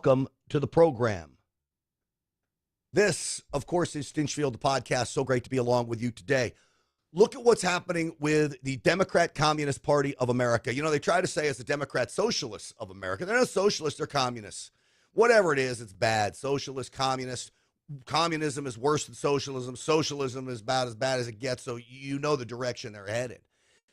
welcome to the program. This, of course, is Stinchfield, the podcast. So great to be along with you today. Look at what's happening with the Democrat Communist Party of America. You know, they try to say it's the Democrat Socialists of America. They're not socialists, they're communists. Whatever it is, it's bad. Socialist, communist. Communism is worse than socialism. Socialism is about as bad as it gets, so you know the direction they're headed.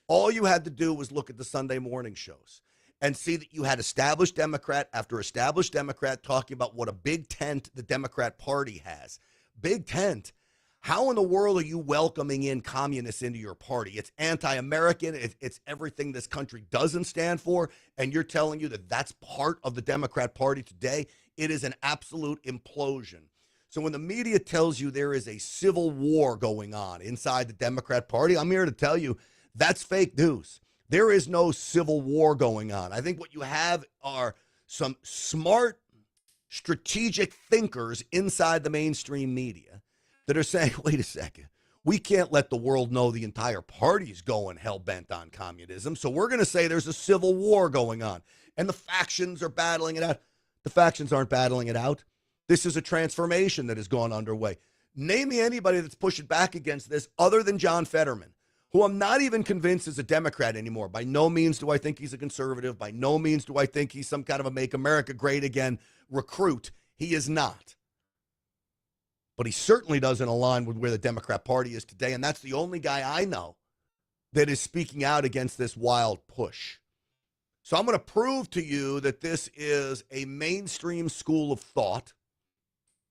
All you had to do was look at the Sunday morning shows and see that you had established Democrat after established Democrat talking about what a big tent the Democrat Party has. Big tent. How in the world are you welcoming in communists into your party? It's anti-American. It's everything this country doesn't stand for, and you're telling you that that's part of the Democrat Party today? It is an absolute implosion. So when the media tells you there is a civil war going on inside the Democrat Party, I'm here to tell you that's fake news. There is no civil war going on. I think what you have are some smart, strategic thinkers inside the mainstream media that are saying, wait a second, we can't let the world know the entire party's going hell-bent on communism, so we're going to say there's a civil war going on, and the factions are battling it out. The factions aren't battling it out. This is a transformation that has gone underway. Name me anybody that's pushing back against this other than John Fetterman, who I'm not even convinced is a Democrat anymore. By no means do I think he's a conservative. By no means do I think he's some kind of a Make America Great Again recruit. He is not. But he certainly doesn't align with where the Democrat Party is today, and that's the only guy I know that is speaking out against this wild push. So I'm going to prove to you that this is a mainstream school of thought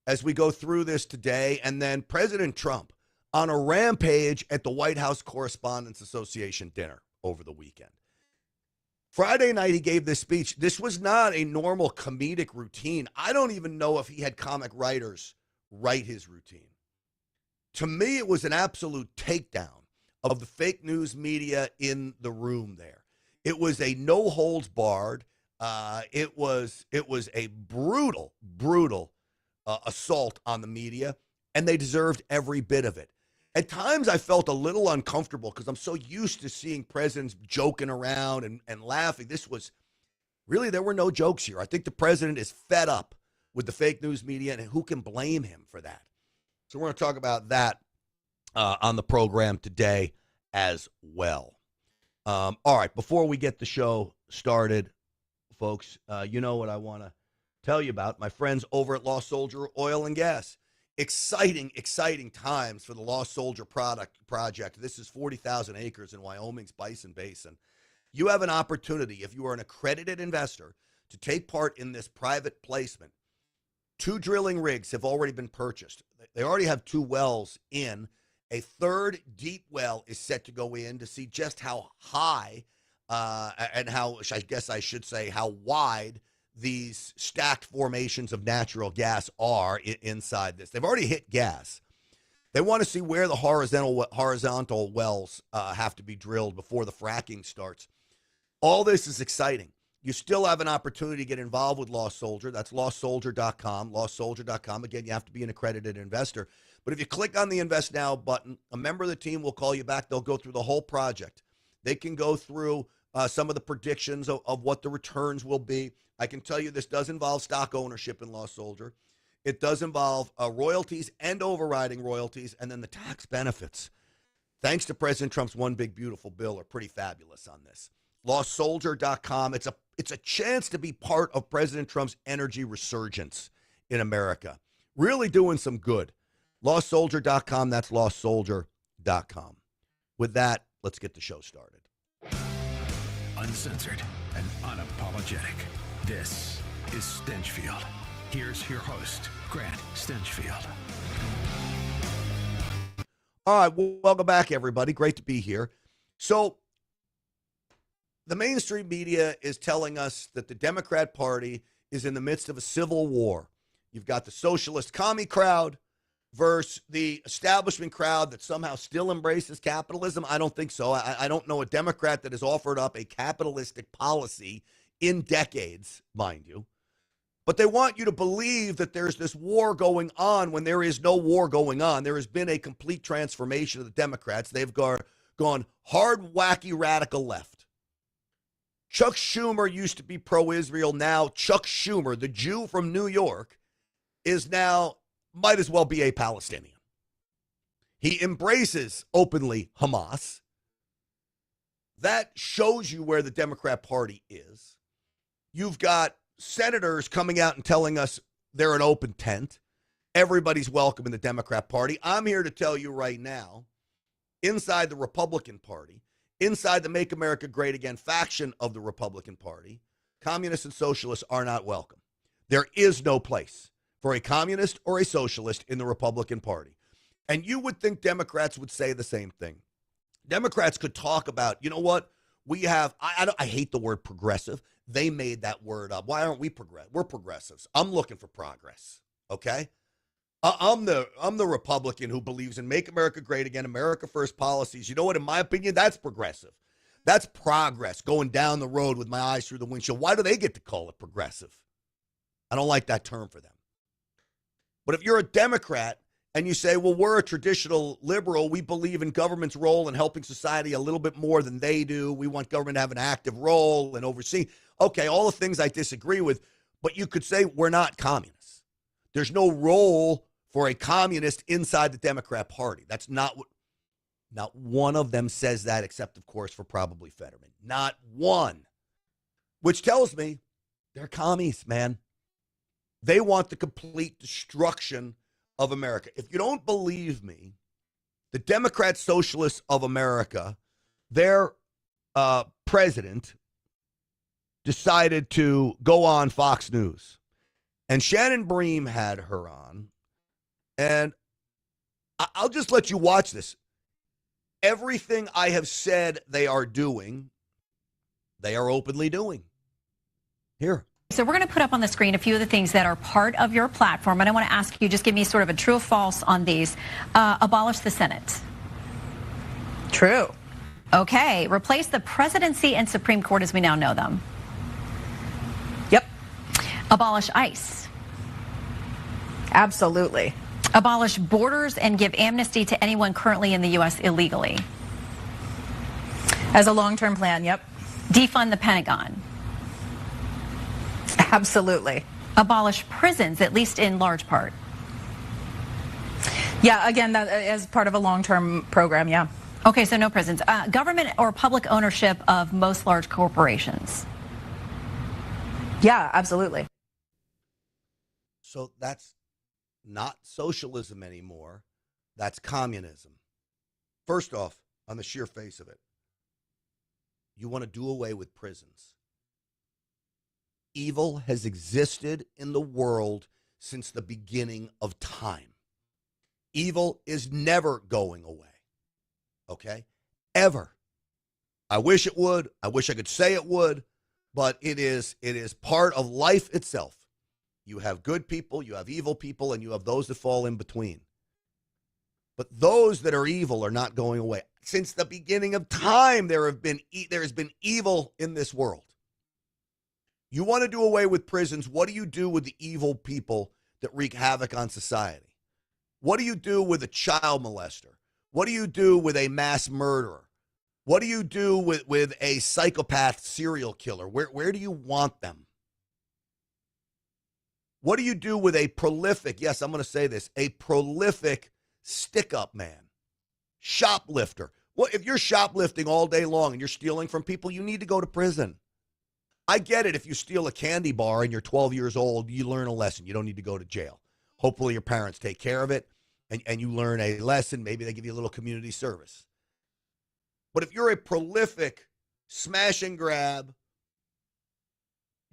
as we go through this today, and then President Trump on a rampage at the White House Correspondents Association dinner over the weekend. Friday night, he gave this speech. This was not a normal comedic routine. I don't even know if he had comic writers write his routine. To me, it was an absolute takedown of the fake news media in the room there. It was a no holds barred. It was a brutal assault on the media, and they deserved every bit of it. At times, I felt a little uncomfortable because I'm so used to seeing presidents joking around and laughing. This was really, there were no jokes here. I think the president is fed up with the fake news media, and who can blame him for that? So we're going to talk about that on the program today as well. All right, before we get the show started, folks, you know what I want to tell you about. My friends over at Lost Soldier Oil and Gas. Exciting times for the Lost Soldier project. This is 40,000 acres in Wyoming's Bison Basin. You have an opportunity, if you are an accredited investor, to take part in this private placement. 2 drilling rigs have already been purchased. They already have 2 wells in. A third deep well is set to go in to see just how high and how, I guess I should say, how wide these stacked formations of natural gas are inside this. They've already hit gas. They want to see where the horizontal wells have to be drilled before the fracking starts. All this is exciting. You still have an opportunity to get involved with Lost Soldier. That's lostsoldier.com, lostsoldier.com. Again, you have to be an accredited investor. But if you click on the Invest Now button, a member of the team will call you back. They'll go through the whole project. They can go through some of the predictions of what the returns will be. I can tell you this does involve stock ownership in Lost Soldier. It does involve royalties and overriding royalties, and then the tax benefits. Thanks to President Trump's One Big Beautiful Bill are pretty fabulous on this. LostSoldier.com. It's a chance to be part of President Trump's energy resurgence in America. Really doing some good. LostSoldier.com. That's LostSoldier.com. With that, let's get the show started. Uncensored and unapologetic. This is Stinchfield. Here's your host, Grant Stinchfield. All right, well, welcome back, everybody. Great to be here. So, the mainstream media is telling us that the Democrat Party is in the midst of a civil war. You've got the socialist commie crowd versus the establishment crowd that somehow still embraces capitalism. I don't think so. I don't know a Democrat that has offered up a capitalistic policy in decades, mind you. But they want you to believe that there's this war going on when there is no war going on. There has been a complete transformation of the Democrats. They've gone hard, wacky, radical left. Chuck Schumer used to be pro-Israel. Now Chuck Schumer, the Jew from New York, is now, might as well be a Palestinian. He embraces openly Hamas. That shows you where the Democrat Party is. You've got senators coming out and telling us they're an open tent. Everybody's welcome in the Democrat Party. I'm here to tell you right now, inside the Republican Party, inside the Make America Great Again faction of the Republican Party, communists and socialists are not welcome. There is no place for a communist or a socialist in the Republican Party. And you would think Democrats would say the same thing. Democrats could talk about, you know what? We have, I hate the word progressive. They made that word up. Why aren't we progressive? We're progressives. I'm looking for progress, okay? I'm the Republican who believes in Make America Great Again, America First policies. You know what? In my opinion, that's progressive. That's progress, going down the road with my eyes through the windshield. Why do they get to call it progressive? I don't like that term for them. But if you're a Democrat and you say, well, we're a traditional liberal, we believe in government's role in helping society a little bit more than they do. We want government to have an active role and oversee. Okay, all the things I disagree with, but you could say we're not communists. There's no role for a communist inside the Democrat Party. That's not one of them says that, except, of course, for probably Fetterman. Not one. Which tells me they're commies, man. They want the complete destruction of America. If you don't believe me, the Democrat Socialists of America, their president decided to go on Fox News. And Shannon Bream had her on. And I'll just let you watch this. Everything I have said they are doing, they are openly doing. Here. So we're going to put up on the screen a few of the things that are part of your platform. And I want to ask you, just give me sort of a true or false on these. Abolish the Senate. True. Okay. Replace the presidency and Supreme Court as we now know them. Yep. Abolish ICE. Absolutely. Abolish borders and give amnesty to anyone currently in the U.S. illegally. As a long-term plan, yep. Defund the Pentagon. Absolutely. Abolish prisons, at least in large part. Yeah, again, that as part of a long-term program, yeah. Okay, so no prisons. Government or public ownership of most large corporations. Yeah, absolutely. So that's not socialism anymore. That's communism. First off, on the sheer face of it, you want to do away with prisons. Evil has existed in the world since the beginning of time. Evil is never going away. Okay? Ever. I wish it would. I wish I could say it would, but it is part of life itself. You have good people, you have evil people, and you have those that fall in between. But those that are evil are not going away. Since the beginning of time, there has been evil in this world. You want to do away with prisons. What do you do with the evil people that wreak havoc on society? What do you do with a child molester? What do you do with a mass murderer? What do you do with a psychopath serial killer? Where do you want them? What do you do with a prolific, yes, I'm going to say this, a prolific stick-up man, shoplifter? Well, if you're shoplifting all day long and you're stealing from people, you need to go to prison. I get it. If you steal a candy bar and you're 12 years old, you learn a lesson. You don't need to go to jail. Hopefully your parents take care of it and you learn a lesson. Maybe they give you a little community service. But if you're a prolific smash and grab,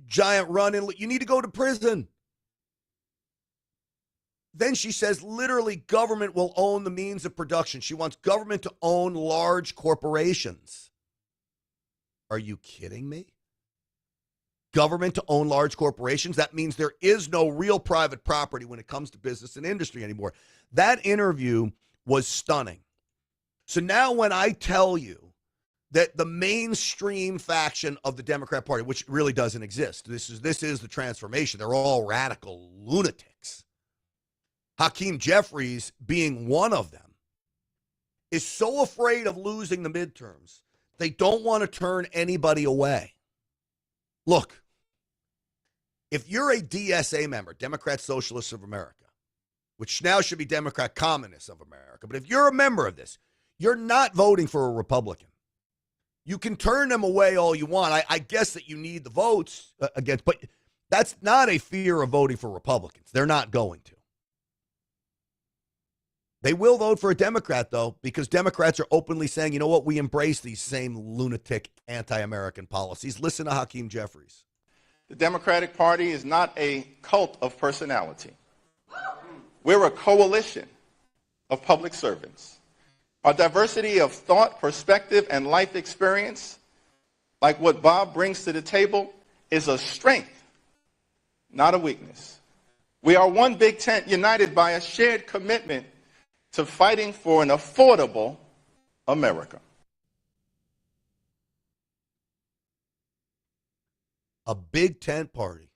giant run-in, you need to go to prison. Then she says, literally, government will own the means of production. She wants government to own large corporations. Are you kidding me? Government to own large corporations? That means there is no real private property when it comes to business and industry anymore. That interview was stunning. So now when I tell you that the mainstream faction of the Democrat Party, which really doesn't exist, this is the transformation. They're all radical lunatics. Hakeem Jeffries being one of them, is so afraid of losing the midterms, they don't want to turn anybody away. Look, if you're a DSA member, Democrat Socialists of America, which now should be Democrat Communists of America, but if you're a member of this, you're not voting for a Republican. You can turn them away all you want. I guess that you need the votes against, but that's not a fear of voting for Republicans. They're not going to. They will vote for a Democrat, though, because Democrats are openly saying, you know what, we embrace these same lunatic anti-American policies. Listen to Hakeem Jeffries. The Democratic Party is not a cult of personality. We're a coalition of public servants. Our diversity of thought, perspective, and life experience, like what Bob brings to the table, is a strength, not a weakness. We are one big tent united by a shared commitment to fighting for an affordable America. A big tent party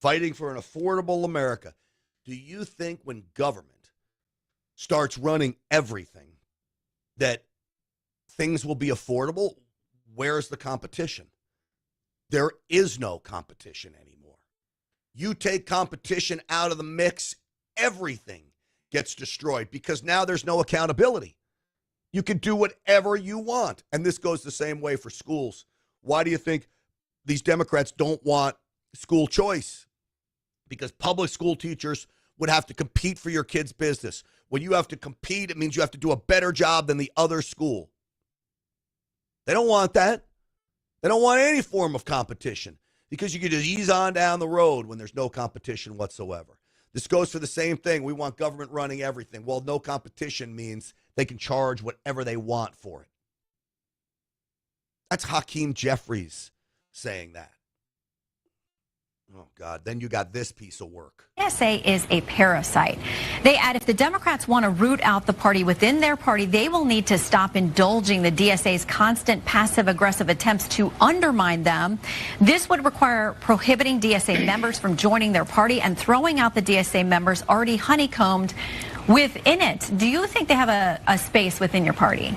fighting for an affordable America. Do you think when government starts running everything that things will be affordable? Where's the competition? There is no competition anymore. You take competition out of the mix, everything gets destroyed because now there's no accountability. You can do whatever you want. And this goes the same way for schools. Why do you think these Democrats don't want school choice? Because public school teachers would have to compete for your kid's business. When you have to compete, it means you have to do a better job than the other school. They don't want that. They don't want any form of competition because you can just ease on down the road when there's no competition whatsoever. This goes for the same thing. We want government running everything. Well, no competition means they can charge whatever they want for it. That's Hakeem Jeffries saying that. Oh, God. Then you got this piece of work. DSA is a parasite. They add if the Democrats want to root out the party within their party, they will need to stop indulging the DSA's constant passive-aggressive attempts to undermine them. This would require prohibiting DSA members from joining their party and throwing out the DSA members already honeycombed within it. Do you think they have a space within your party?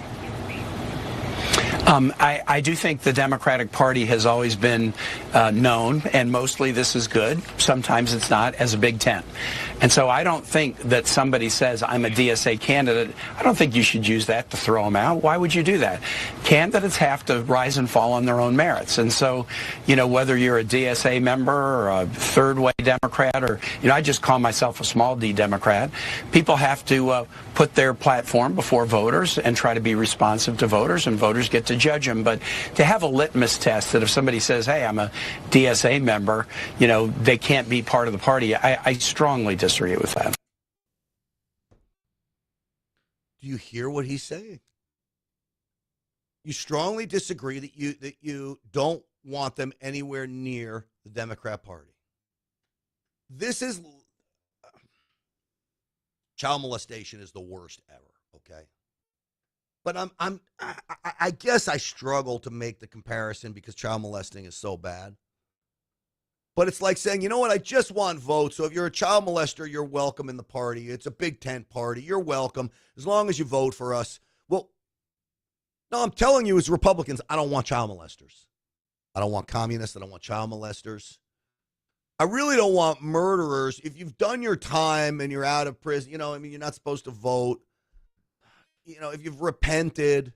I do think the Democratic Party has always been known, and mostly this is good. Sometimes it's not, as a big tent. And so I don't think that somebody says, I'm a DSA candidate. I don't think you should use that to throw them out. Why would you do that? Candidates have to rise and fall on their own merits. And so, you know, whether you're a DSA member or a third-way Democrat or, you know, I just call myself a small D Democrat, people have to put their platform before voters and try to be responsive to voters, and voters get to judge them. But to have a litmus test that if somebody says, hey, I'm a DSA member, you know, they can't be part of the party, I strongly disagree with that. Do you hear what he's saying? You strongly disagree that you don't want them anywhere near the Democrat Party. This is child molestation is the worst ever, okay? But I guess I struggle to make the comparison because child molesting is so bad. But it's like saying, you know what, I just want votes. So if you're a child molester, you're welcome in the party. It's a big tent party. You're welcome as long as you vote for us. Well, no, I'm telling you as Republicans, I don't want child molesters. I don't want communists. I don't want child molesters. I really don't want murderers. If you've done your time and you're out of prison, you know, I mean, you're not supposed to vote. You know, if you've repented.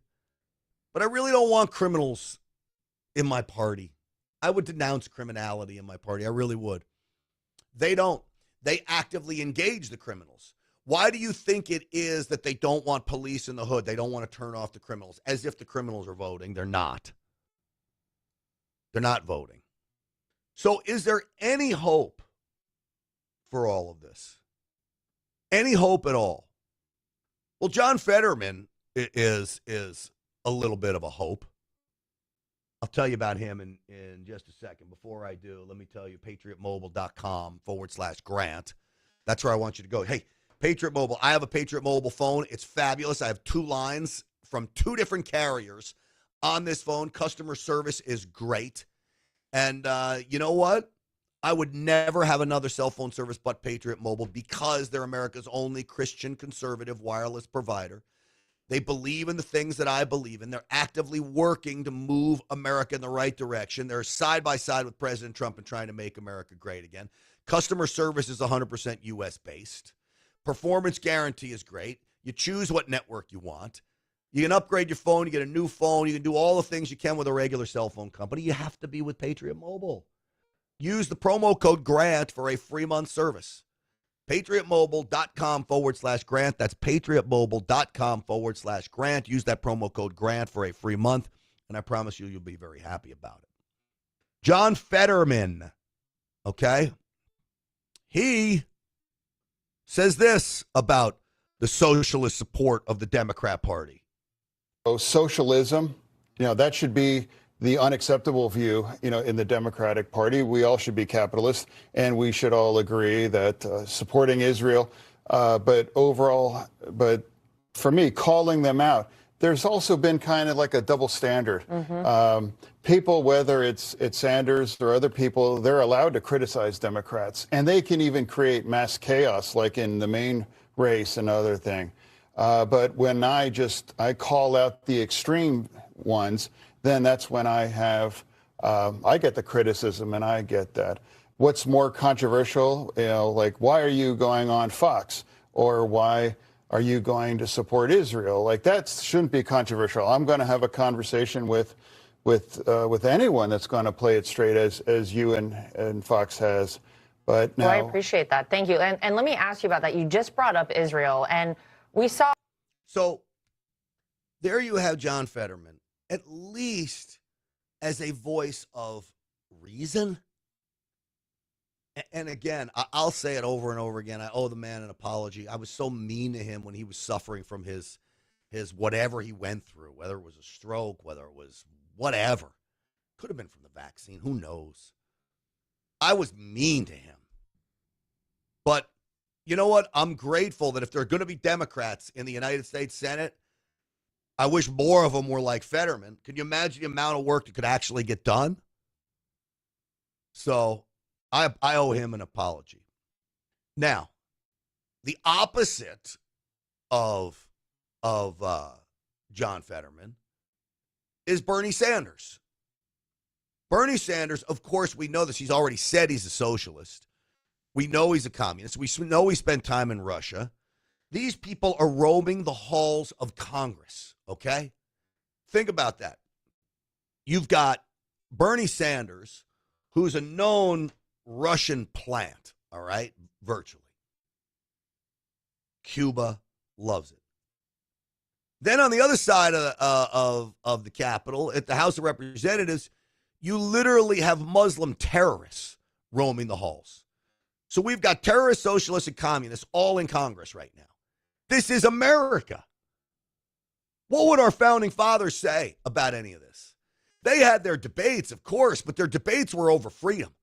But I really don't want criminals in my party. I would denounce criminality in my party. I really would. They don't. They actively engage the criminals. Why do you think it is that they don't want police in the hood? They don't want to turn off the criminals, as if the criminals are voting. They're not. They're not voting. So is there any hope for all of this? Any hope at all? Well, John Fetterman is a little bit of a hope. I'll tell you about him in just a second. Before I do, let me tell you, patriotmobile.com/Grant. That's where I want you to go. Hey, Patriot Mobile. I have a Patriot Mobile phone. It's fabulous. I have 2 lines from 2 different carriers on this phone. Customer service is great. And you know what? I would never have another cell phone service but Patriot Mobile because they're America's only Christian conservative wireless provider. They believe in the things that I believe in. They're actively working to move America in the right direction. They're side by side with President Trump and trying to make America great again. Customer service is 100% U.S. based. Performance guarantee is great. You choose what network you want. You can upgrade your phone. You get a new phone. You can do all the things you can with a regular cell phone company. You have to be with Patriot Mobile. Use the promo code GRANT for a free month service. PatriotMobile.com/Grant. That's PatriotMobile.com/Grant. Use that promo code GRANT for a free month, and I promise you, you'll be very happy about it. John Fetterman, okay? He says this about the socialist support of the Democrat Party. So socialism, that should be the unacceptable view, in the Democratic Party. We all should be capitalists, and we should all agree that supporting Israel, but for me, calling them out, there's also been kind of like a double standard. People, whether it's Sanders or other people, they're allowed to criticize Democrats, and they can even create mass chaos, like in the main race and other thing. But when I call out the extreme ones, then that's when I get the criticism, and I get that. What's more controversial, like, why are you going on Fox? Or why are you going to support Israel? Like, that shouldn't be controversial. I'm going to have a conversation with anyone that's going to play it straight as you and Fox has. But now, well, I appreciate that. Thank you. And let me ask you about that. You just brought up Israel, and we saw. So there you have John Fetterman, at least as a voice of reason. And again, I'll say it over and over again. I owe the man an apology. I was so mean to him when he was suffering from his whatever he went through, whether it was a stroke, whether it was whatever. Could have been from the vaccine. Who knows? I was mean to him. But you know what? I'm grateful that if there are going to be Democrats in the United States Senate, I wish more of them were like Fetterman. Can you imagine the amount of work that could actually get done? So I owe him an apology. Now, the opposite of John Fetterman is Bernie Sanders. Bernie Sanders, of course, we know this. He's already said he's a socialist. We know he's a communist. We know he spent time in Russia. These people are roaming the halls of Congress, okay? Think about that. You've got Bernie Sanders, who's a known Russian plant, all right, virtually. Cuba loves it. Then on the other side of the Capitol, at the House of Representatives, you literally have Muslim terrorists roaming the halls. So we've got terrorists, socialists, and communists all in Congress right now. This is America. What would our founding fathers say about any of this? They had their debates, of course, but their debates were over freedom.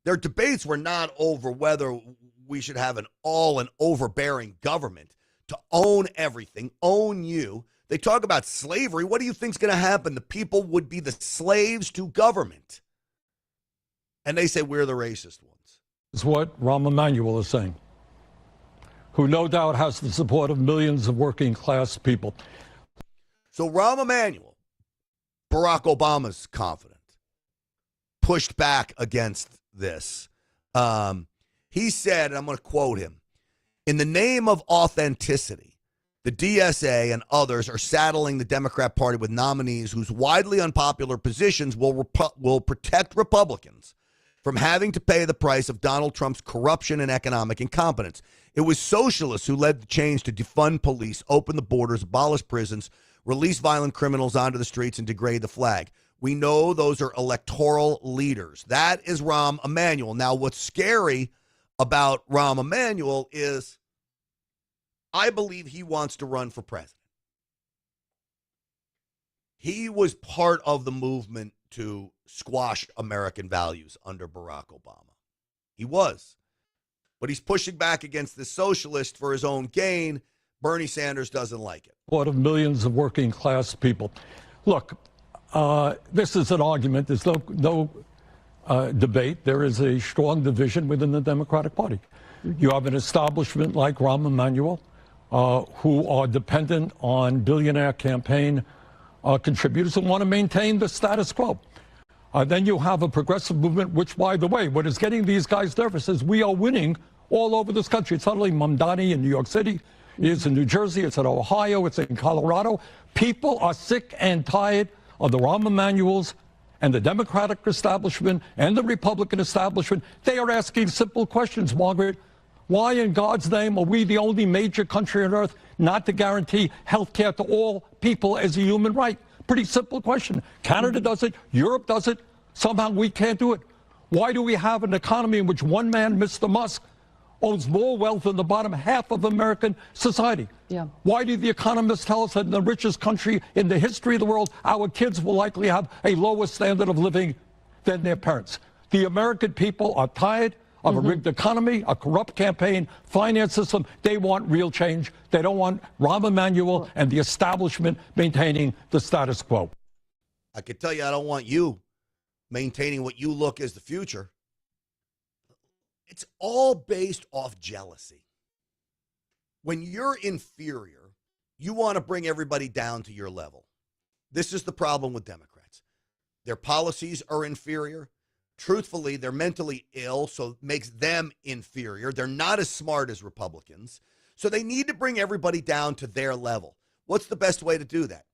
Their debates were not over whether we should have an all and overbearing government to own everything, own you. They talk about slavery. What do you think's going to happen? The people would be the slaves to government. And they say we're the racist ones. Is what Rahm Emanuel is saying, who no doubt has the support of millions of working class people. So Rahm Emanuel, Barack Obama's confidant, pushed back against this. He said, and I'm going to quote him, "In the name of authenticity, the DSA and others are saddling the Democrat Party with nominees whose widely unpopular positions will protect Republicans from having to pay the price of Donald Trump's corruption and economic incompetence. It was socialists who led the change to defund police, open the borders, abolish prisons, release violent criminals onto the streets, and degrade the flag. We know those are electoral leaders." That is Rahm Emanuel. Now, what's scary about Rahm Emanuel is I believe he wants to run for president. He was part of the movement to squash American values under Barack Obama. He was. But he's pushing back against the socialist for his own gain. Bernie Sanders doesn't like it. Support of millions of working class people. Look, this is an argument. There's no debate. There is a strong division within the Democratic Party. You have an establishment like Rahm Emanuel, who are dependent on billionaire campaign contributors who want to maintain the status quo. Then you have a progressive movement, which, by the way, what is getting these guys nervous is we are winning all over this country. Suddenly, Mamdani in New York City, it's in New Jersey, it's in Ohio, it's in Colorado. People are sick and tired of the Rahm Emanuels and the Democratic establishment and the Republican establishment. They are asking simple questions, Margaret. Why in God's name are we the only major country on earth not to guarantee health care to all people as a human right? Pretty simple question. Canada does it. Europe does it. Somehow we can't do it. Why do we have an economy in which one man, Mr. Musk, owns more wealth than the bottom half of American society? Yeah. Why do the economists tell us that in the richest country in the history of the world, our kids will likely have a lower standard of living than their parents? The American people are tired of a rigged economy, a corrupt campaign finance system. They want real change. They don't want Rahm Emanuel and the establishment maintaining the status quo. I could tell you I don't want you maintaining what you look as the future. It's all based off jealousy. When you're inferior, you want to bring everybody down to your level. This is the problem with Democrats. Their policies are inferior. Truthfully, they're mentally ill, so it makes them inferior. They're not as smart as Republicans. So they need to bring everybody down to their level. What's the best way to do that?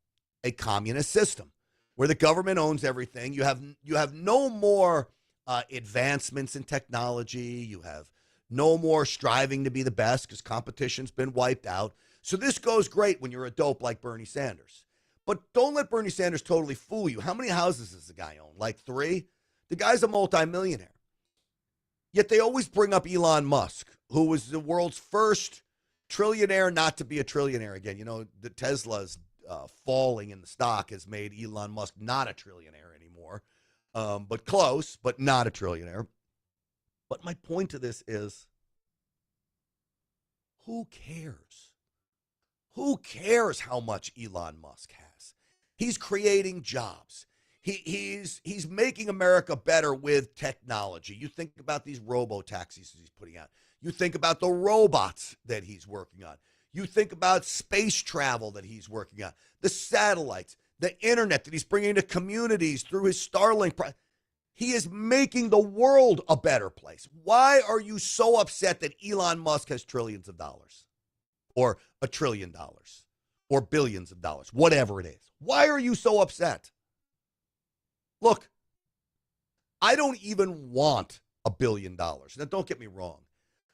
A communist system where the government owns everything. You have no more advancements in technology. You have no more striving to be the best because competition's been wiped out. So this goes great when you're a dope like Bernie Sanders. But don't let Bernie Sanders totally fool you. How many houses does the guy own? Like 3? The guy's a multimillionaire. Yet they always bring up Elon Musk, who was the world's first trillionaire not to be a trillionaire again. You know, the Tesla's falling in the stock has made Elon Musk not a trillionaire anymore. But close, but not a trillionaire. But my point to this is, who cares? Who cares how much Elon Musk has? He's creating jobs. He's making America better with technology. You think about these robo-taxis he's putting out. You think about the robots that he's working on. You think about space travel that he's working on, the satellites, the internet that he's bringing to communities through his Starlink. He is making the world a better place. Why are you so upset that Elon Musk has trillions of dollars or $1 trillion or billions of dollars, whatever it is? Why are you so upset? Look, I don't even want $1 billion. Now, don't get me wrong.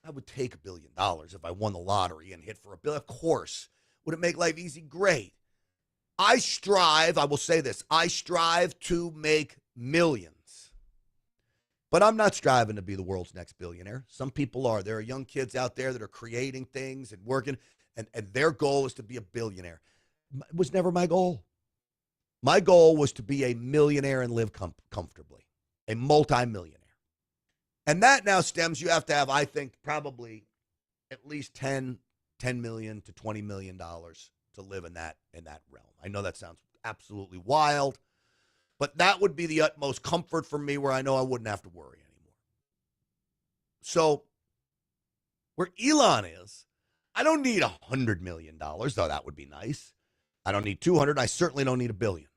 I would take $1 billion if I won the lottery and hit for $1 billion. Of course. Would it make life easy? Great. I will say this, I strive to make millions. But I'm not striving to be the world's next billionaire. Some people are. There are young kids out there that are creating things and working, and their goal is to be a billionaire. It was never my goal. My goal was to be a millionaire and live comfortably, a multimillionaire. And that now stems, you have to have, I think, probably at least $10 million to $20 million to live in that realm. I know that sounds absolutely wild, but that would be the utmost comfort for me where I know I wouldn't have to worry anymore. So where Elon is, I don't need $100 million, though that would be nice. I don't need 200. I certainly don't need $1 billion.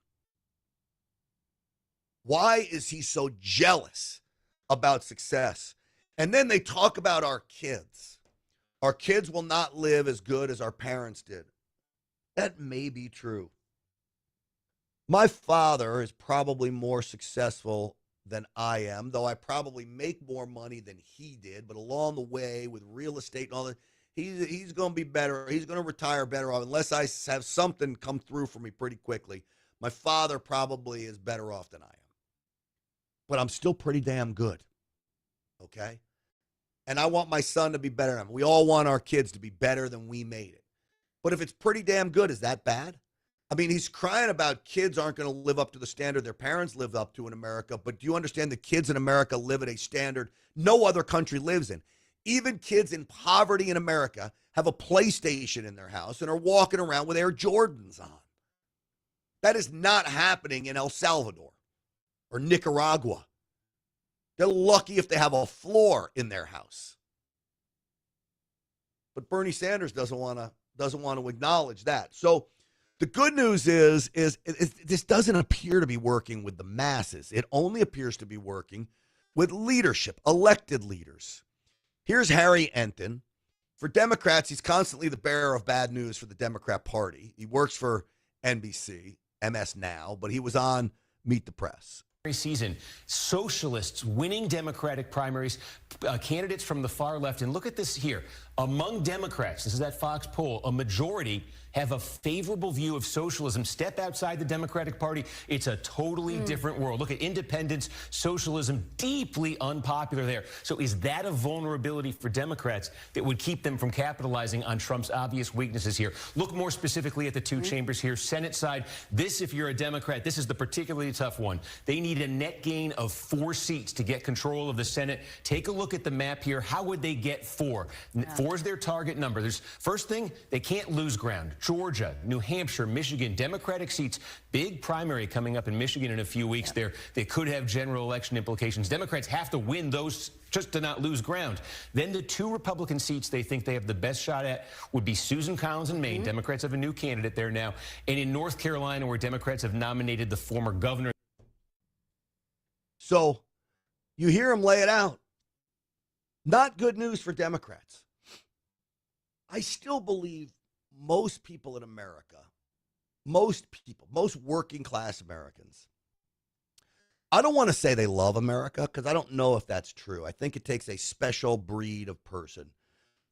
Why is he so jealous about success? And then they talk about our kids. Our kids will not live as good as our parents did. That may be true. My father is probably more successful than I am, though I probably make more money than he did. But along the way, with real estate and all that, he's going to be better. He's going to retire better off unless I have something come through for me pretty quickly. My father probably is better off than I am. But I'm still pretty damn good, okay? And I want my son to be better than him. We all want our kids to be better than we made it. But if it's pretty damn good, is that bad? I mean, he's crying about kids aren't going to live up to the standard their parents lived up to in America. But do you understand the kids in America live at a standard no other country lives in? Even kids in poverty in America have a PlayStation in their house and are walking around with Air Jordans on. That is not happening in El Salvador or Nicaragua. They're lucky if they have a floor in their house. But Bernie Sanders doesn't want to doesn't want to acknowledge that. So the good news is this doesn't appear to be working with the masses. It only appears to be working with leadership, elected leaders. Here's Harry Enton. For Democrats, he's constantly the bearer of bad news for the Democrat Party. He works for NBC, MS Now, but he was on Meet the Press. Season, socialists winning Democratic primaries, candidates from the far left. And look at this here. Among Democrats, this is that Fox poll, a majority have a favorable view of socialism. Step outside the Democratic Party, it's a totally different world. Look at independence, socialism, deeply unpopular there. So is that a vulnerability for Democrats that would keep them from capitalizing on Trump's obvious weaknesses here? Look more specifically at the two chambers here. Senate side, this, if you're a Democrat, this is the particularly tough one. They need a net gain of 4 seats to get control of the Senate. Take a look at the map here. How would they get 4? 4 is their target number. There's first thing, they can't lose ground. Georgia, New Hampshire, Michigan, Democratic seats, big primary coming up in Michigan in a few weeks there. They could have general election implications. Democrats have to win those just to not lose ground. Then the 2 Republican seats they think they have the best shot at would be Susan Collins in Maine. Democrats have a new candidate there now. And in North Carolina, where Democrats have nominated the former governor. So you hear him lay it out. Not good news for Democrats. I still believe most people in America, most people, most working class Americans, I don't want to say they love America because I don't know if that's true. I think it takes a special breed of person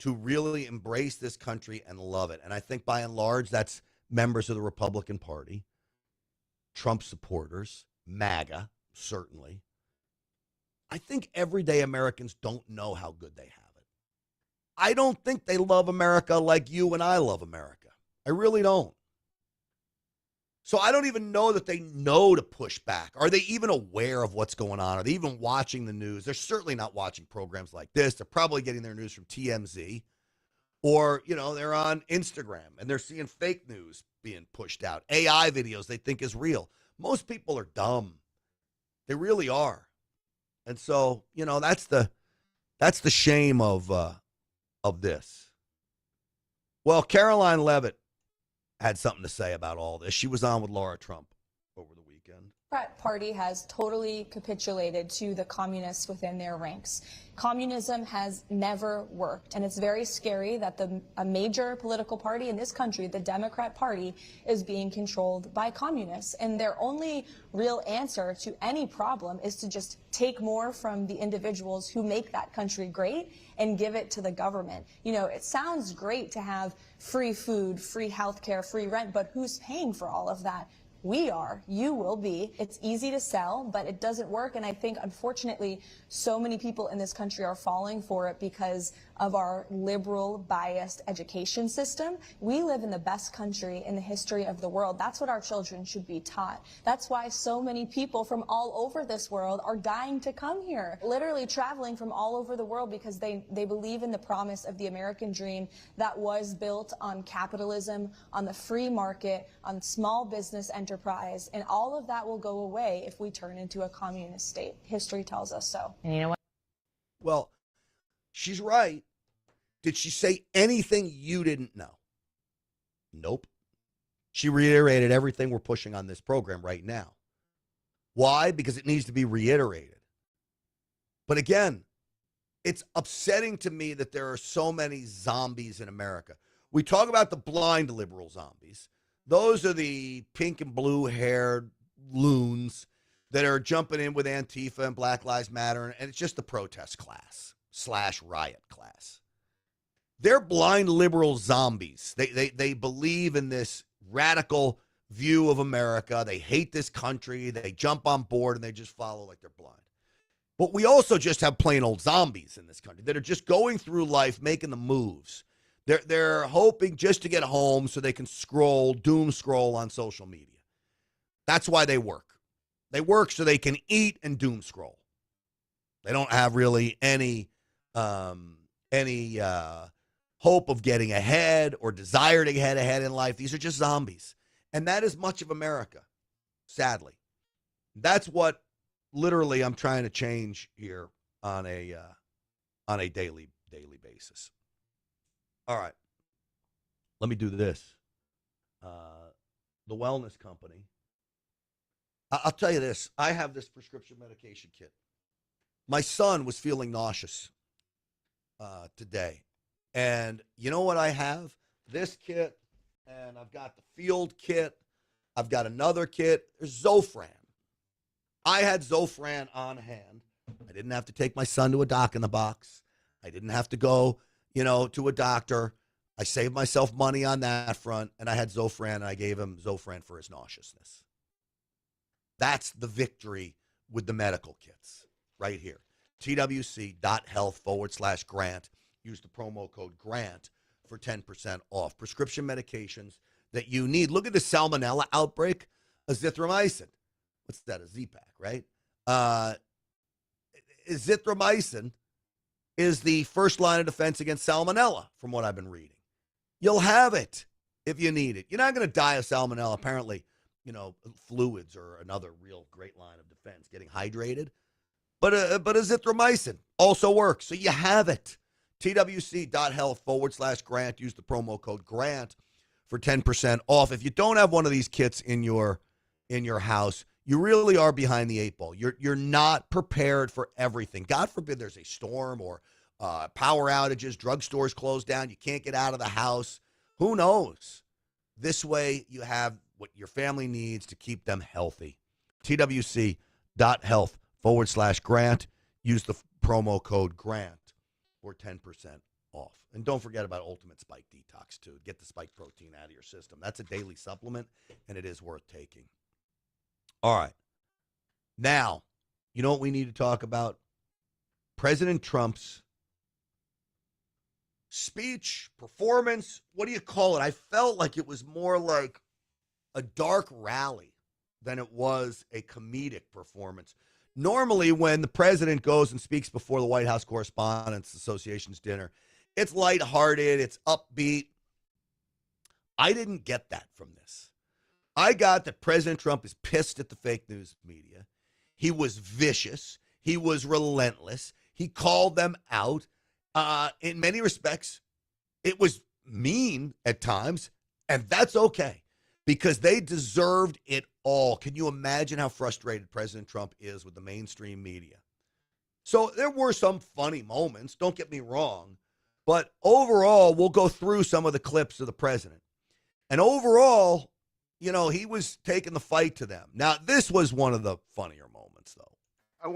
to really embrace this country and love it. And I think by and large, that's members of the Republican Party, Trump supporters, MAGA, certainly. I think everyday Americans don't know how good they have it. I don't think they love America like you and I love America. I really don't. So I don't even know that they know to push back. Are they even aware of what's going on? Are they even watching the news? They're certainly not watching programs like this. They're probably getting their news from TMZ or, they're on Instagram and they're seeing fake news being pushed out. AI videos they think is real. Most people are dumb. They really are. And so, that's the shame of this. Well, Caroline Leavitt had something to say about all this. She was on with Laura Trump over the weekend. The Democrat Party has totally capitulated to the communists within their ranks. Communism has never worked, and it's very scary that a major political party in this country, the Democrat Party, is being controlled by communists. And their only real answer to any problem is to just take more from the individuals who make that country great and give it to the government. It sounds great to have free food, free health care, free rent, but who's paying for all of that? We are. You will be. It's easy to sell, but it doesn't work. And I think, unfortunately, so many people in this country are falling for it because of our liberal, biased education system. We live in the best country in the history of the world. That's what our children should be taught. That's why so many people from all over this world are dying to come here, literally traveling from all over the world because they believe in the promise of the American dream that was built on capitalism, on the free market, on small business enterprise, and all of that will go away if we turn into a communist state. History tells us so. And you know what? Well, she's right. Did she say anything you didn't know? Nope. She reiterated everything we're pushing on this program right now. Why? Because it needs to be reiterated. But again, it's upsetting to me that there are so many zombies in America. We talk about the blind liberal zombies. Those are the pink and blue haired loons that are jumping in with Antifa and Black Lives Matter, and it's just the protest class / riot class. They're blind liberal zombies. They believe in this radical view of America. They hate this country. They jump on board and they just follow like they're blind. But we also just have plain old zombies in this country that are just going through life, making the moves. They're hoping just to get home so they can doom scroll on social media. That's why they work. They work so they can eat and doom scroll. They don't have really any hope of getting ahead or desire to get ahead in life. These are just zombies. And that is much of America, sadly. That's what literally I'm trying to change here on a daily basis. All right. let me do this. The wellness company. I'll tell you this. I have this prescription medication kit. My son was feeling nauseous today. And you know what I have? This kit, and I've got the field kit. I've got another kit. There's Zofran. I had Zofran on hand. I didn't have to take my son to a doc in the box. I didn't have to go, to a doctor. I saved myself money on that front, and I had Zofran, and I gave him Zofran for his nauseousness. That's the victory with the medical kits right here. twc.health/grant. Use the promo code GRANT for 10% off. Prescription medications that you need. Look at the salmonella outbreak. Azithromycin. What's that? A Z-Pack, right? Azithromycin is the first line of defense against salmonella, from what I've been reading. You'll have it if you need it. You're not going to die of salmonella. Apparently, fluids are another real great line of defense. Getting hydrated. But azithromycin also works. So you have it. twc.health/grant. Use the promo code GRANT for 10% off. If you don't have one of these kits in your house, you really are behind the eight ball. You're not prepared for everything. God forbid there's a storm or power outages, drugstores closed down, you can't get out of the house. Who knows? This way you have what your family needs to keep them healthy. twc.health/grant. Use the promo code GRANT for 10% off. And don't forget about Ultimate Spike Detox, too. Get the spike protein out of your system. That's a daily supplement, and it is worth taking. All right. Now, you know what we need to talk about? President Trump's speech, performance, what do you call it? I felt like it was more like a dark rally than it was a comedic performance. Normally, when the president goes and speaks before the White House Correspondents Association's dinner, it's lighthearted, it's upbeat. I didn't get that from this. I got that President Trump is pissed at the fake news media. He was vicious. He was relentless. He called them out. In many respects, it was mean at times, and that's okay because they deserved it all. Can you imagine how frustrated President Trump is with the mainstream media? So there were some funny moments, don't get me wrong, but overall, we'll go through some of the clips of the president. And overall, he was taking the fight to them. Now, this was one of the funnier moments, though. I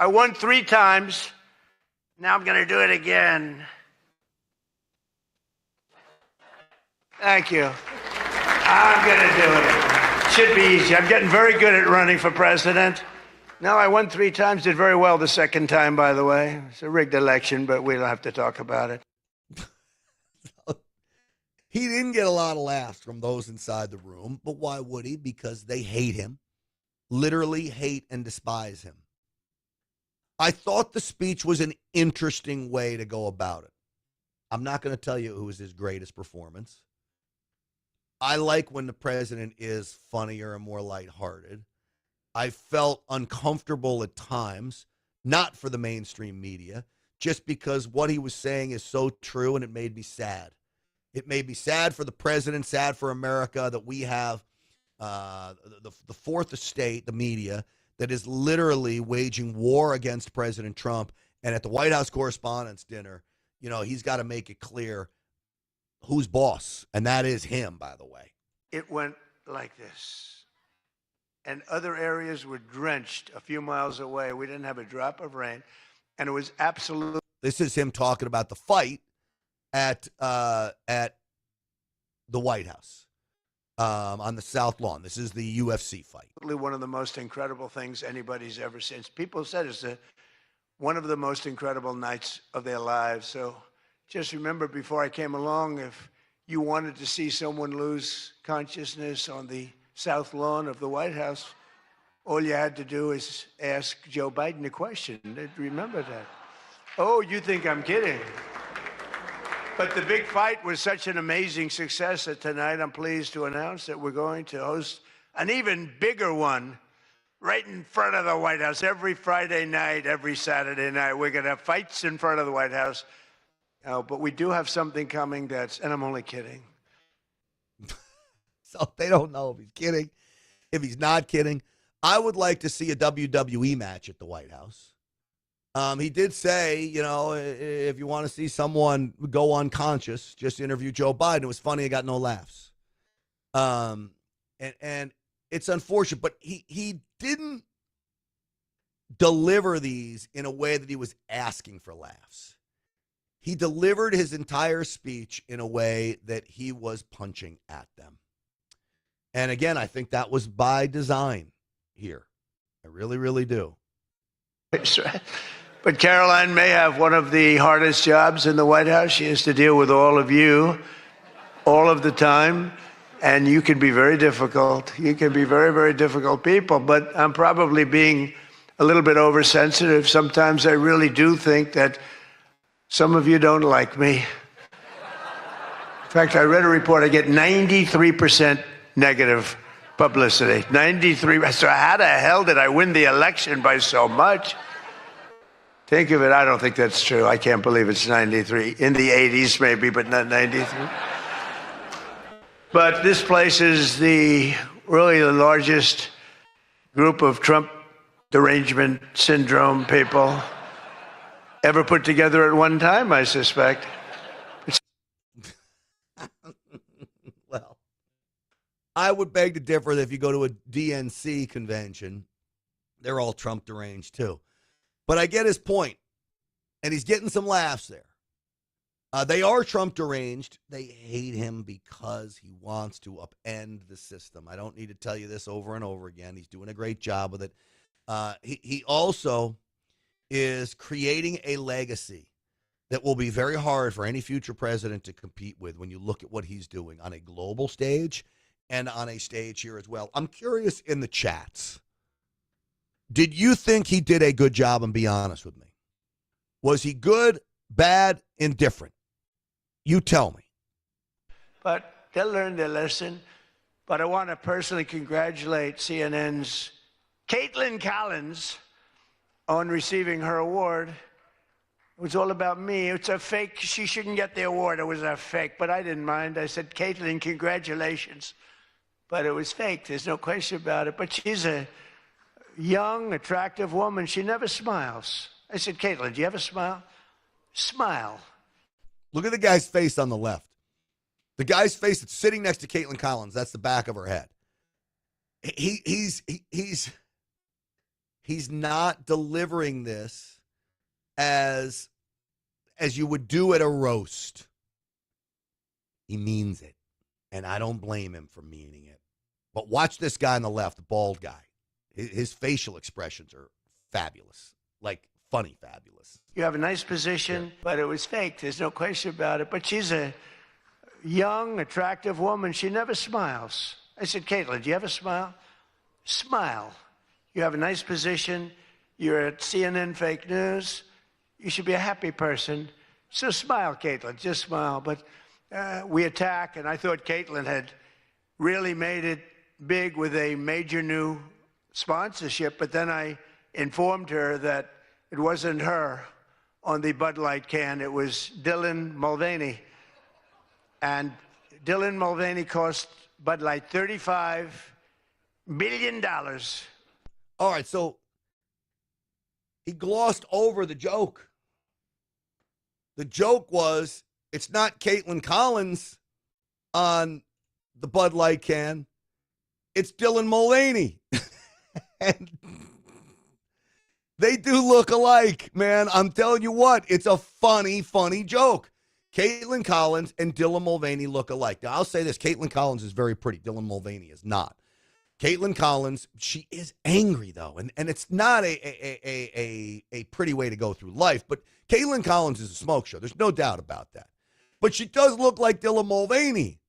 won 3 times. Now I'm going to do it again. Thank you. I'm going to do it. Should be easy. I'm getting very good at running for president. No, I won 3 times, did very well the second time, by the way. It's a rigged election, but we don't have to talk about it. He didn't get a lot of laughs from those inside the room, but why would he? Because they hate him, literally hate and despise him. I thought the speech was an interesting way to go about it. I'm not going to tell you it was his greatest performance. I like when the president is funnier and more lighthearted. I felt uncomfortable at times, not for the mainstream media, just because what he was saying is so true, and it made me sad. It made me sad for the president, sad for America that we have the fourth estate, the media, that is literally waging war against President Trump. And at the White House Correspondents Dinner, he's got to make it clear who's boss, and that is him, by the way. It went like this. And other areas were drenched a few miles away. We didn't have a drop of rain. And it was absolutely... This is him talking about the fight at the White House on the South Lawn. This is the UFC fight. One of the most incredible things anybody's ever seen. People said it's one of the most incredible nights of their lives. So just remember, before I came along, if you wanted to see someone lose consciousness on the South Lawn of the White House, all you had to do is ask Joe Biden a question. Remember that. Oh, you think I'm kidding? But the big fight was such an amazing success that tonight I'm pleased to announce that we're going to host an even bigger one right in front of the White House. Every Friday night, every Saturday night, we're going to have fights in front of the White House. But we do have something coming and I'm only kidding, So they don't know if he's kidding, if he's not kidding. I would like to see a WWE match at the White House. He did say, if you want to see someone go unconscious, just interview Joe Biden. It was funny. I got no laughs. And it's unfortunate, but he didn't deliver these in a way that he was asking for laughs. He delivered his entire speech in a way that he was punching at them. And again, I think that was by design here. I really, really do. But Caroline may have one of the hardest jobs in the White House. She has to deal with all of you all of the time. And you can be very difficult. You can be very, very difficult people. But I'm probably being a little bit oversensitive. Sometimes I really do think that some of you don't like me. In fact, I read a report. I get 93% negative publicity. 93. So how the hell did I win the election by so much? Think of it. I don't think that's true. I can't believe it's 93. In the 80s maybe, but not 93. But this place is really the largest group of Trump derangement syndrome people ever put together at one time, I suspect. Well, I would beg to differ that if you go to a DNC convention, they're all Trump deranged too. But I get his point, and he's getting some laughs there. They are Trump deranged. They hate him because he wants to upend the system. I don't need to tell you this over and over again. He's doing a great job with it. He also is creating a legacy that will be very hard for any future president to compete with when you look at what he's doing on a global stage and on a stage here as well. I'm curious in the chats. Did you think he did a good job? And be honest with me. Was he good, bad, indifferent? You tell me. But they'll learn their lesson. But I want to personally congratulate CNN's Caitlin Collins on receiving her award. It was all about me. It's a fake. She shouldn't get the award. It was a fake. But I didn't mind. I said, Caitlin, congratulations. But it was fake. There's no question about it. But she's a young, attractive woman. She never smiles. I said, Caitlin, do you ever smile? Smile. Look at the guy's face on the left. The guy's face that's sitting next to Caitlin Collins. That's the back of her head. He's not delivering this as you would do at a roast. He means it. And I don't blame him for meaning it. But watch this guy on the left, the bald guy. His facial expressions are fabulous. Like, funny fabulous. You have a nice position, but it was fake. There's no question about it. But she's a young, attractive woman. She never smiles. I said, Caitlin, do you ever smile? Smile. You have a nice position. You're at CNN Fake News. You should be a happy person. So smile, Caitlin. Just smile. But we attack, and I thought Caitlin had really made it big with a major new sponsorship. But then I informed her that it wasn't her on the Bud Light can. It was Dylan Mulvaney. And Dylan Mulvaney cost Bud Light $35 billion. All right, so he glossed over the joke. The joke was, it's not Caitlin Collins on the Bud Light can. It's Dylan Mulvaney. And they do look alike, man. I'm telling you what, it's a funny, funny joke. Caitlin Collins and Dylan Mulvaney look alike. Now, I'll say this. Caitlin Collins is very pretty. Dylan Mulvaney is not. Caitlin Collins, she is angry, though. And it's not a pretty way to go through life. But Caitlin Collins is a smoke show. There's no doubt about that. But she does look like Dylan Mulvaney.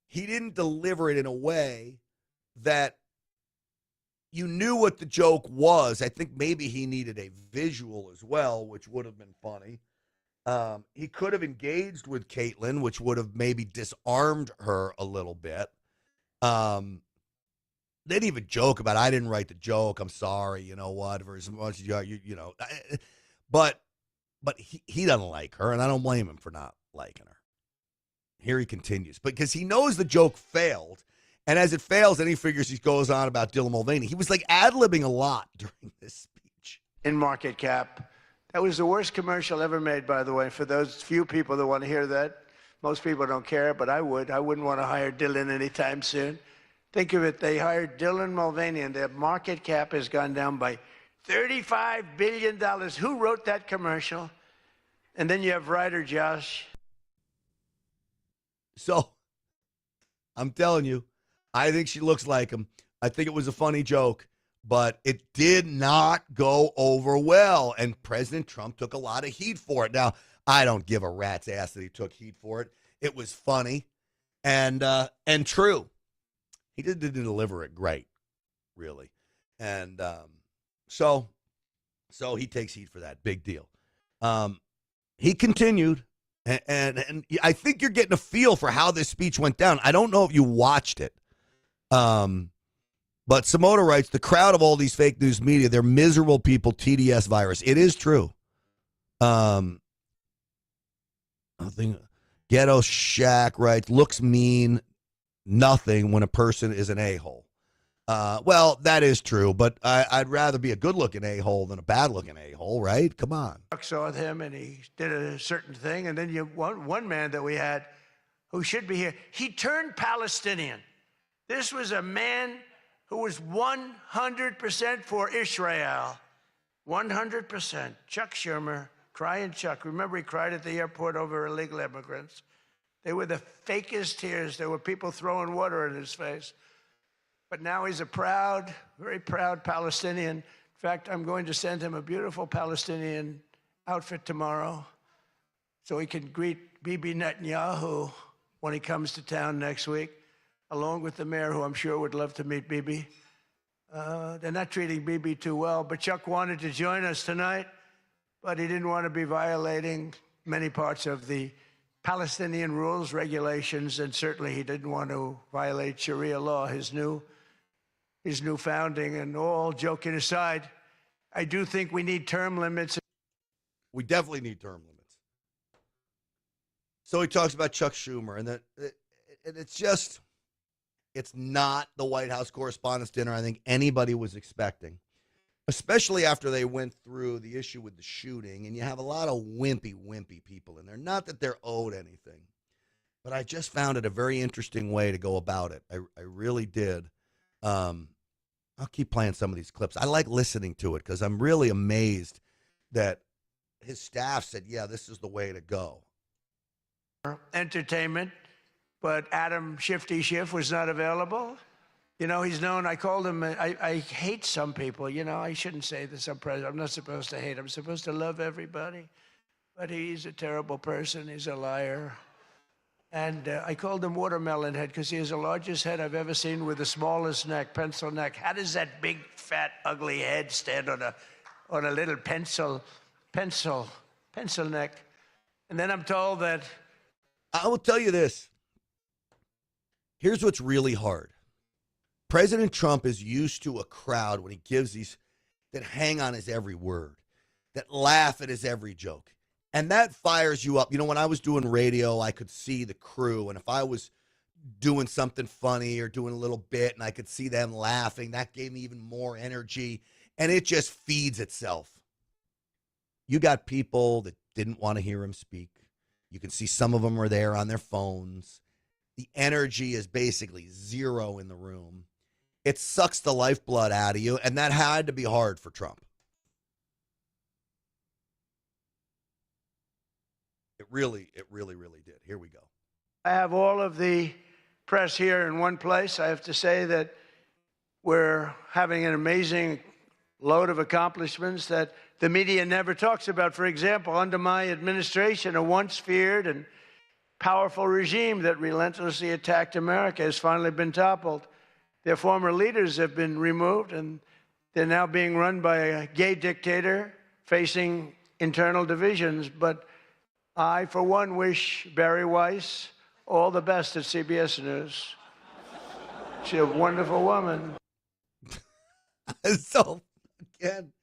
He didn't deliver it in a way that you knew what the joke was. I think maybe he needed a visual as well, which would have been funny. He could have engaged with Caitlin, which would have maybe disarmed her a little bit. They didn't even joke about, I didn't write the joke. I'm sorry. You know what? For as much as you know, but he doesn't like her, and I don't blame him for not liking her. Here he continues, because he knows the joke failed. And as it fails, then he figures he goes on about Dylan Mulvaney. He was like ad-libbing a lot during this speech. In market cap. That was the worst commercial ever made, by the way, for those few people that want to hear that. Most people don't care, but I would. I wouldn't want to hire Dylan anytime soon. Think of it. They hired Dylan Mulvaney, and their market cap has gone down by $35 billion. Who wrote that commercial? And then you have writer Josh. So, I'm telling you, I think she looks like him. I think it was a funny joke, but it did not go over well, and President Trump took a lot of heat for it. Now, I don't give a rat's ass that he took heat for it. It was funny and true. He didn't deliver it great, really. And so he takes heat for that. Big deal. He continued. And I think you're getting a feel for how this speech went down. I don't know if you watched it. But Simona writes, the crowd of all these fake news media, they're miserable people, TDS virus. It is true. I think Ghetto Shack writes, looks mean, nothing when a person is an a-hole. Well, that is true, but I'd rather be a good-looking a-hole than a bad-looking a-hole, right? Come on. I saw him, and he did a certain thing, and then you one man that we had who should be here, he turned Palestinian. This was a man who was 100% for Israel. 100%. Chuck Schumer, crying Chuck. Remember, he cried at the airport over illegal immigrants. They were the fakest tears. There were people throwing water in his face. But now he's a proud, very proud Palestinian. In fact, I'm going to send him a beautiful Palestinian outfit tomorrow so he can greet Bibi Netanyahu when he comes to town next week, along with the mayor, who I'm sure would love to meet Bibi. They're not treating Bibi too well, but Chuck wanted to join us tonight, but he didn't want to be violating many parts of the Palestinian rules, regulations, and certainly he didn't want to violate Sharia law, his new founding. And all joking aside, I do think we need term limits. We definitely need term limits. So he talks about Chuck Schumer, and it's not the White House Correspondents Dinner I think anybody was expecting, especially after they went through the issue with the shooting, and you have a lot of wimpy people in there. Not that they're owed anything, but I just found it a very interesting way to go about it. I really did. I'll keep playing some of these clips. I like listening to it because I'm really amazed that his staff said, yeah, this is the way to go. Entertainment, but Adam Shifty Schiff was not available. You know, he's known, I called him, I hate some people, you know, I shouldn't say this, I'm not supposed to hate, I'm supposed to love everybody, but he's a terrible person, he's a liar. And I called him Watermelon Head because he has the largest head I've ever seen with the smallest neck, pencil neck. How does that big, fat, ugly head stand on a little pencil neck? And then I'm told that... I will tell you this. Here's what's really hard. President Trump is used to a crowd when he gives these that hang on his every word, that laugh at his every joke. And that fires you up. You know, when I was doing radio, I could see the crew. And if I was doing something funny or doing a little bit and I could see them laughing, that gave me even more energy. And it just feeds itself. You got people that didn't want to hear him speak. You can see some of them are there on their phones. The energy is basically zero in the room. It sucks the lifeblood out of you. And that had to be hard for Trump. It really did. Here we go. I have all of the press here in one place. I have to say that we're having an amazing load of accomplishments that the media never talks about. For example, under my administration, a once feared and powerful regime that relentlessly attacked America has finally been toppled. Their former leaders have been removed, and they're now being run by a gay dictator facing internal divisions. But I, for one, wish Barry Weiss all the best at CBS News. She's a wonderful woman. So, again,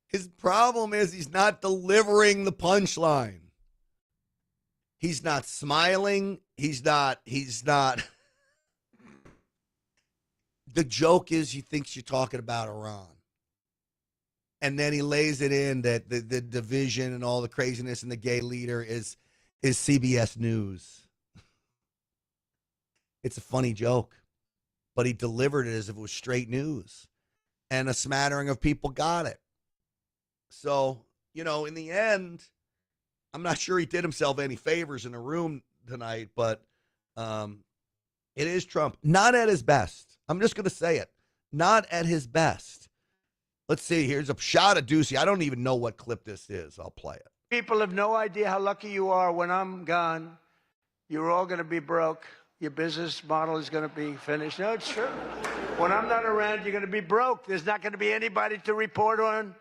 his problem is he's not delivering the punchline. He's not smiling. He's not. The joke is he thinks you're talking about Iran. And then he lays it in that the division and all the craziness and the gay leader is CBS News. It's a funny joke, but he delivered it as if it was straight news. And a smattering of people got it. So, in the end, I'm not sure he did himself any favors in the room tonight, but it is Trump. Not at his best. I'm just going to say it. Not at his best. Let's see. Here's a shot of Ducey. I don't even know what clip this is. I'll play it. People have no idea how lucky you are when I'm gone. You're all going to be broke. Your business model is going to be finished. No, it's true. When I'm not around, you're going to be broke. There's not going to be anybody to report on.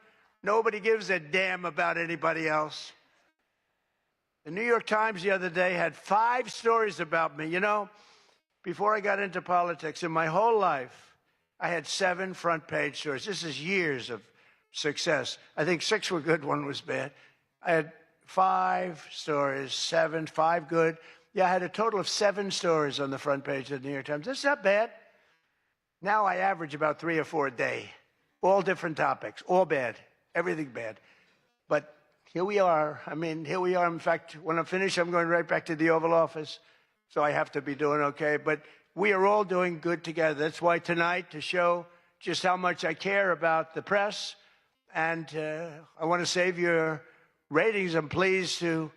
Nobody gives a damn about anybody else. The New York Times the other day had 5 stories about me. Before I got into politics, in my whole life, I had 7 front page stories. This is years of success. I think 6 were good, 1 was bad. I had 5 stories, 7, 5 good. Yeah, I had a total of 7 stories on the front page of the New York Times. That's not bad. Now I average about 3 or 4 a day. All different topics, all bad, everything bad. But here we are. Here we are. In fact, when I'm finished, I'm going right back to the Oval Office. So I have to be doing okay. But we are all doing good together. That's why tonight, to show just how much I care about the press, and I want to save your ratings, I'm pleased to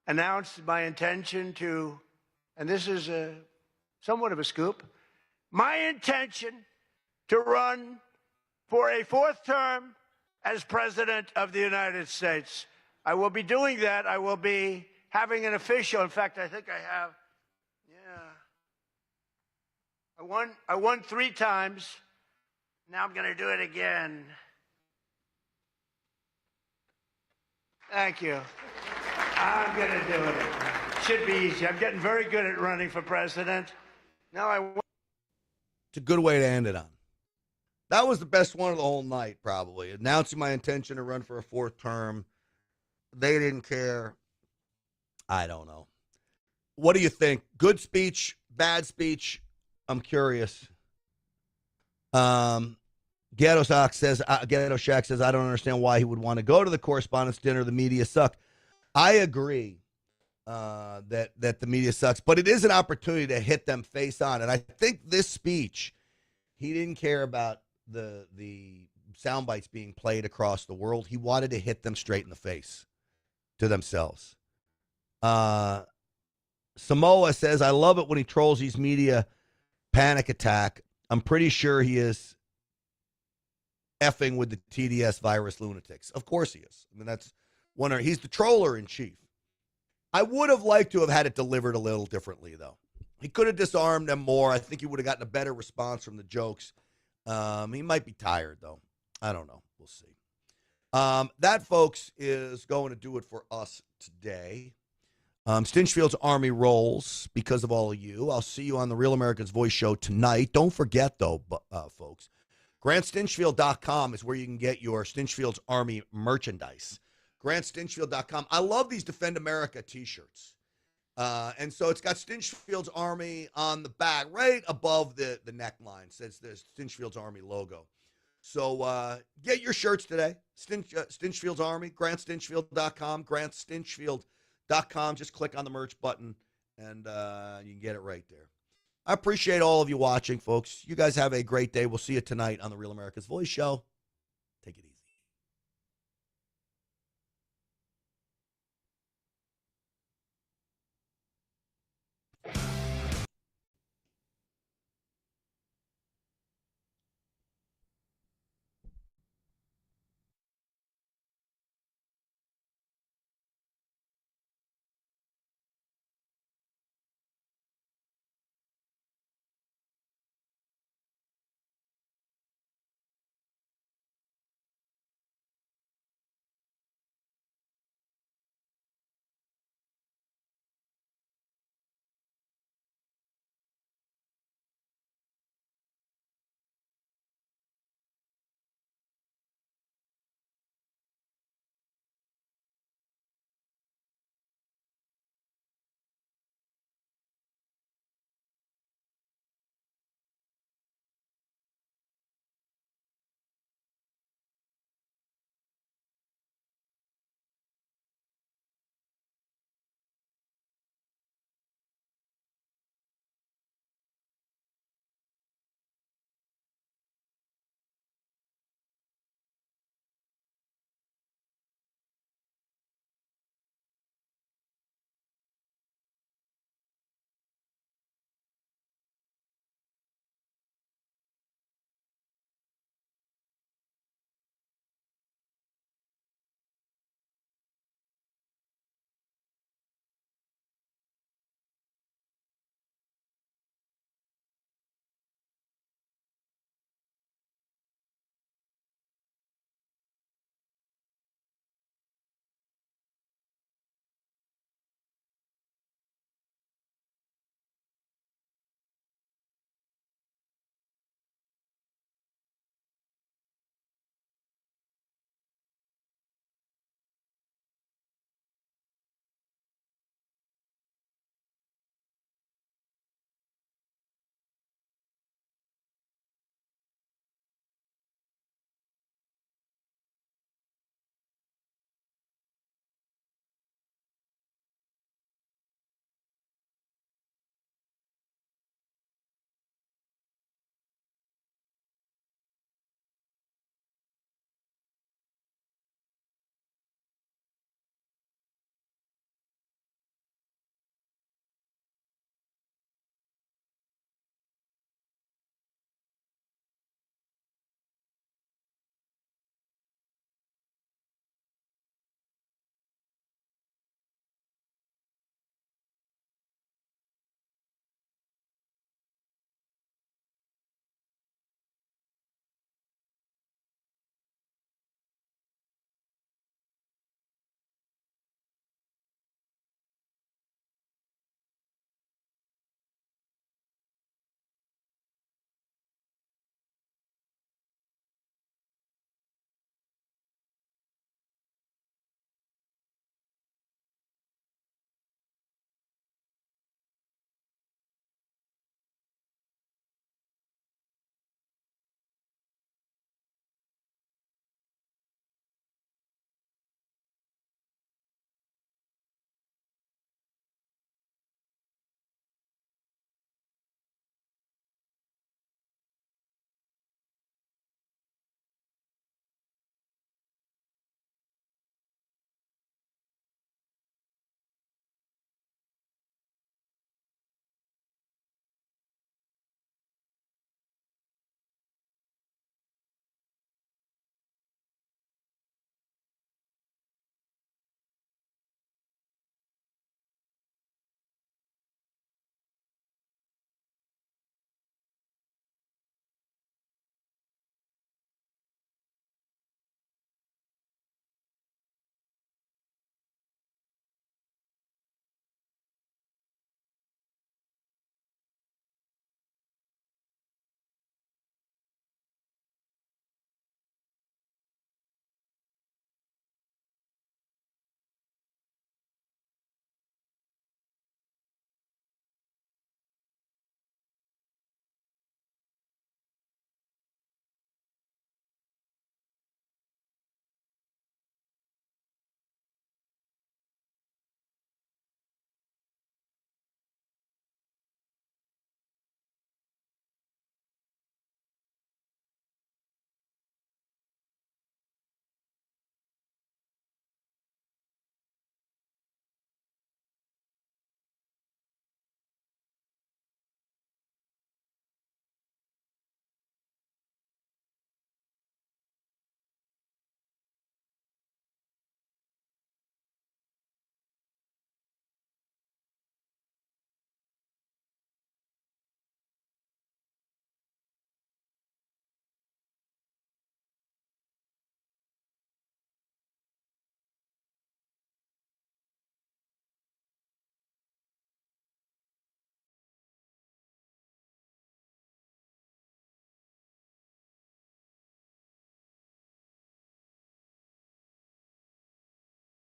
announce my intention to, and this is somewhat of a scoop, my intention to run for a 4th term as President of the United States. I will be doing that. I will be having an official, in fact, I think I have, I won 3 times. Now I'm going to do it again. Thank you. I'm going to do it. Should be easy. I'm getting very good at running for president. Now I won. It's a good way to end it on. That was the best one of the whole night, probably. Announcing my intention to run for a 4th term. They didn't care. I don't know. What do you think? Good speech? Bad speech? I'm curious. Ghetto Shack says, I don't understand why he would want to go to the Correspondents' Dinner. The media suck. I agree that the media sucks, but it is an opportunity to hit them face on. And I think this speech, he didn't care about the sound bites being played across the world. He wanted to hit them straight in the face to themselves. Samoa says, I love it when he trolls these media panic attack. I'm pretty sure he is effing with the TDS virus lunatics. Of course he is. That's he's the troller in chief. I would have liked to have had it delivered a little differently, though. He could have disarmed them more. I think he would have gotten a better response from the jokes. He might be tired, though. I don't know. We'll see. That, folks, is going to do it for us today. Stinchfield's Army rolls because of all of you. I'll see you on the Real America's Voice show tonight. Don't forget, though, folks, GrantStinchfield.com is where you can get your Stinchfield's Army merchandise. GrantStinchfield.com. I love these Defend America t-shirts. And so it's got Stinchfield's Army on the back, right above the neckline. It says the Stinchfield's Army logo. So get your shirts today. Stinchfield's Army, GrantStinchfield.com, GrantStinchfield.com. Just click on the merch button, and you can get it right there. I appreciate all of you watching, folks. You guys have a great day. We'll see you tonight on the Real America's Voice show. Take it easy.